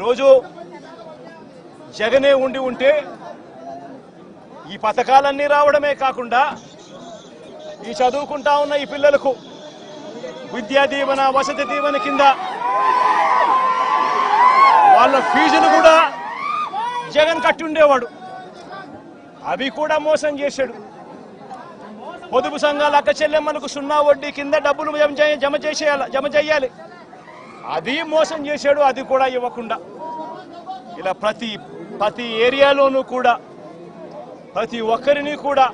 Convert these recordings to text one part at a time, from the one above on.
ఈరోజు జగనే ఉంటే ఈ పథకాలన్నీ రావడమే కాకుండా ఈ చదువుకుంటా ఉన్న ఈ పిల్లలకు విద్యా దీవెన వసతి దీవెన కింద వాళ్ళ ఫీజులు కూడా జగన్ కట్టి ఉండేవాడు. అవి కూడా మోసం చేశాడు. పొదుపు సంఘాల అక్క చెల్లెమ్మలకు 0 వడ్డీ కింద డబ్బులు జమ చేయాలి, అది మోసం చేశాడు. అది కూడా ఇవ్వకుండా ఇలా ప్రతి ఏరియాలోనూ కూడా ప్రతి ఒక్కరిని కూడా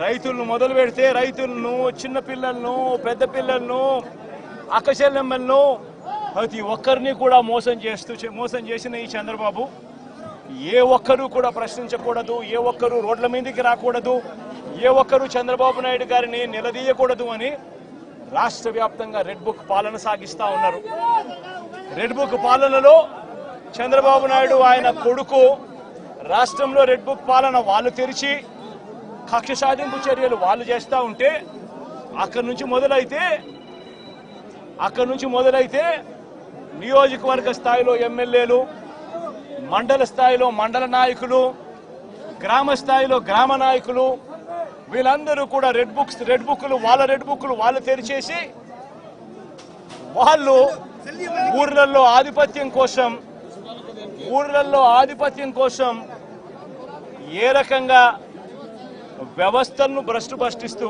రైతులను మొదలు పెడితే రైతులను, చిన్న పిల్లలను, పెద్ద పిల్లలను, అక్క చెల్లెమ్మలను ప్రతి ఒక్కరిని కూడా మోసం చేసిన ఈ చంద్రబాబు ఏ ఒక్కరూ కూడా ప్రశ్నించకూడదు, ఏ ఒక్కరూ రోడ్ల మీదకి రాకూడదు, ఏ ఒక్కరూ చంద్రబాబు నాయుడు గారిని నిలదీయకూడదు అని రాష్ట్ర వ్యాప్తంగా రెడ్ బుక్ పాలన సాగిస్తా ఉన్నారు. రెడ్ బుక్ పాలనలో చంద్రబాబు నాయుడు ఆయన కొడుకు రాష్ట్రంలో రెడ్ బుక్ పాలన వాళ్ళు తెరిచి కక్ష సాధింపు చర్యలు వాళ్ళు చేస్తూ ఉంటే అక్కడి నుంచి మొదలైతే నియోజకవర్గ స్థాయిలో ఎమ్మెల్యేలు, మండల స్థాయిలో మండల నాయకులు, గ్రామ స్థాయిలో గ్రామ నాయకులు వీళ్ళందరూ కూడా రెడ్ బుక్లు వాళ్ళు తెరిచేసి వాళ్ళు ఊర్లలో ఆధిపత్యం కోసం ఏ రకంగా వ్యవస్థలను భ్రష్టుపట్టిస్తూ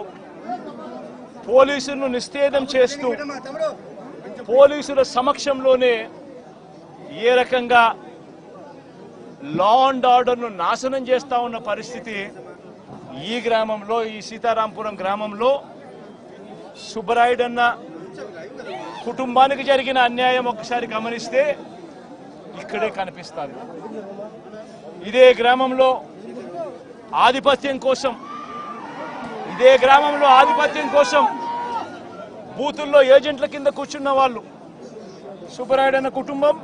పోలీసులను నిస్తేదం చేస్తూ పోలీసుల సమక్షంలోనే ఏ రకంగా లా అండ్ ఆర్డర్ను నాశనం చేస్తా ఉన్న పరిస్థితి ఈ గ్రామంలో, ఈ సీతారాంపురం గ్రామంలో సుబ్బరాయుడన్న కుటుంబానికి జరిగిన అన్యాయం ఒక్కసారి గమనిస్తే ఇక్కడే కనిపిస్తుంది. ఇదే గ్రామంలో ఆధిపత్యం కోసం బూతుల్లో ఏజెంట్ల కింద కూర్చున్న వాళ్ళు, సుబ్బరాయుడన్న కుటుంబం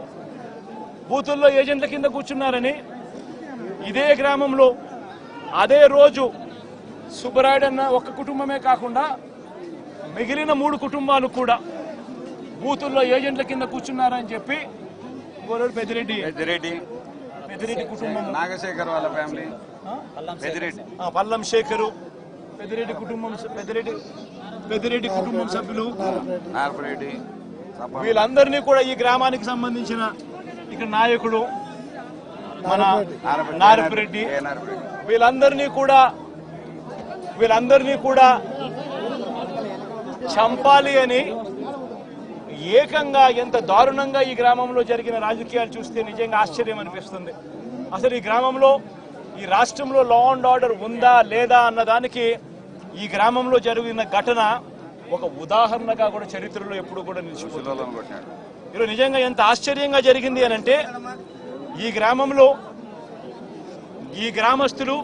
బూతుల్లో ఏజెంట్ల కింద కూర్చున్నారని ఇదే గ్రామంలో అదే రోజు సుబ్బరాయుడన్న ఒక్క కుటుంబమే కాకుండా మిగిలిన 3 కుటుంబాలు కూడా బూతుల్లో ఏజెంట్ల కింద కూర్చున్నారని చెప్పి పెద్దిరెడ్డి కుటుంబం, నాగశేఖర్ వాళ్ళ ఫ్యామిలీ, పల్లం శేఖరు, పెద్దిరెడ్డి కుటుంబం సభ్యులు, వీళ్ళందరినీ కూడా ఈ గ్రామానికి సంబంధించిన ఇక్కడ నాయకుడు మన నారపురెడ్డి వీళ్ళందరినీ కూడా చంపాలి అని ఏకంగా ఎంత దారుణంగా ఈ గ్రామంలో జరిగిన రాజకీయాలు చూస్తే నిజంగా ఆశ్చర్యం అనిపిస్తుంది. అసలు ఈ గ్రామంలో, ఈ రాష్ట్రంలో లా అండ్ ఆర్డర్ ఉందా లేదా అన్నదానికి ఈ గ్రామంలో జరిగిన ఘటన ఒక ఉదాహరణగా కూడా చరిత్రలో ఎప్పుడు కూడా నిలిచిపోతుంది. ఈరోజు నిజంగా ఎంత ఆశ్చర్యంగా జరిగింది అనంటే ఈ గ్రామస్తులు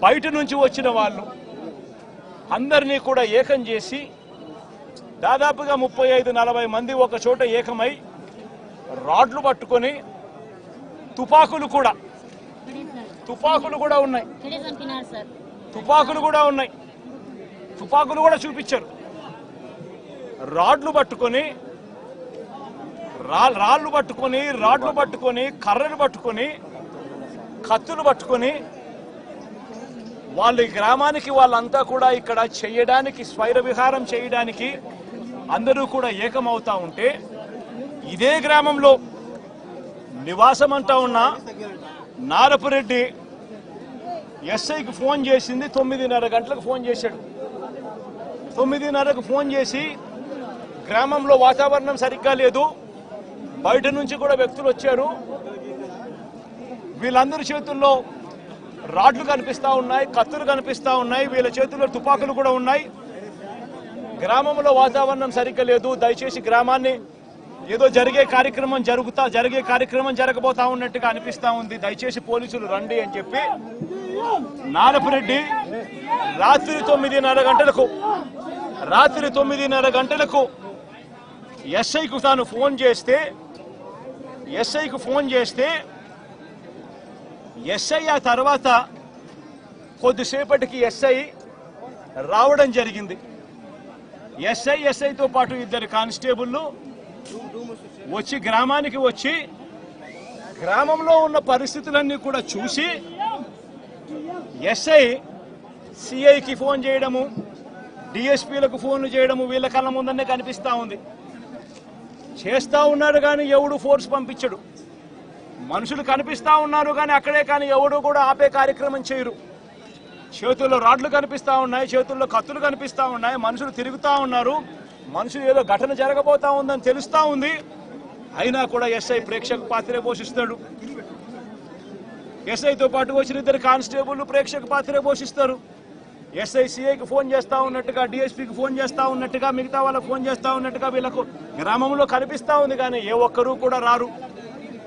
బయట నుంచి వచ్చిన వాళ్ళు అందరినీ కూడా ఏకం చేసి దాదాపుగా 35-40 మంది ఒక చోట ఏకమై రాడ్లు పట్టుకొని తుపాకులు కూడా ఉన్నాయి, తుపాకులు కూడా చూపించారు. రాడ్లు పట్టుకొని కర్రలు పట్టుకొని కత్తులు పట్టుకొని వాళ్ళు ఈ గ్రామానికి వాళ్ళంతా కూడా ఇక్కడ చేయడానికి, స్వైర విహారం చేయడానికి అందరూ కూడా ఏకమవుతా ఉంటే ఇదే గ్రామంలో నివాసం అంటా ఉన్న నారపురెడ్డి ఎస్ఐకి ఫోన్ చేసింది 9:30 గంటలకు ఫోన్ చేశాడు. 9:30కు ఫోన్ చేసి గ్రామంలో వాతావరణం సరిగ్గా లేదు, బయట నుంచి కూడా వ్యక్తులు వచ్చారు, వీళ్ళందరి చేతుల్లో రాడ్లు కనిపిస్తా ఉన్నాయి, కత్తులు కనిపిస్తా ఉన్నాయి, వీళ్ళ చేతుల్లో తుపాకులు కూడా ఉన్నాయి, గ్రామంలో వాతావరణం సరిగ్గా లేదు, దయచేసి గ్రామాన్ని ఏదో జరిగే కార్యక్రమం జరగబోతా ఉన్నట్టుగా అనిపిస్తా ఉంది, దయచేసి పోలీసులు రండి అని చెప్పి నారపురెడ్డి రాత్రి 9:30 గంటలకు ఎస్ఐకు తాను ఫోన్ చేస్తే ఎస్ఐ ఆ తర్వాత కొద్దిసేపటికి ఎస్ఐ రావడం జరిగింది. ఎస్ఐతో పాటు 2 కానిస్టేబుల్లు వచ్చి గ్రామానికి వచ్చి గ్రామంలో ఉన్న పరిస్థితులన్నీ కూడా చూసి ఎస్ఐ సిఐకి ఫోన్ చేయడము, డిఎస్పీలకు ఫోన్లు చేయడము వీళ్ళ కళ్ళ ముందనే కనిపిస్తూ ఉంది. చేస్తూ ఉన్నాడు కానీ ఎవడు ఫోర్స్ పంపించడు. మనుషులు కనిపిస్తూ ఉన్నారు కానీ అక్కడే కానీ ఎవడు కూడా ఆపే కార్యక్రమం చేయరు. చేతుల్లో రాడ్లు కనిపిస్తూ ఉన్నాయి, చేతుల్లో కత్తులు కనిపిస్తూ ఉన్నాయి, మనుషులు తిరుగుతూ ఉన్నారు, మనుషులు ఏదో ఘటన జరగబోతా ఉందని తెలుస్తూ ఉంది. అయినా కూడా ఎస్ఐ ప్రేక్షక పాత్రే పోషిస్తాడు. ఎస్ఐతో పాటు వచ్చిన 2 కానిస్టేబుల్ ప్రేక్షక పాత్రే పోషిస్తారు. ఎస్ఐ సిఐకి ఫోన్ చేస్తూ ఉన్నట్టుగా, డిఎస్పీకి ఫోన్ చేస్తూ ఉన్నట్టుగా, మిగతా వాళ్ళకి ఫోన్ చేస్తూ ఉన్నట్టుగా వీళ్ళకు గ్రామంలో కనిపిస్తూ ఉంది కానీ ఏ ఒక్కరూ కూడా రారు.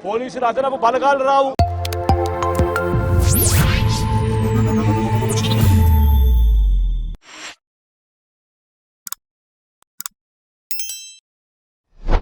పోలీసులు అదనపు బలగాలు రావు.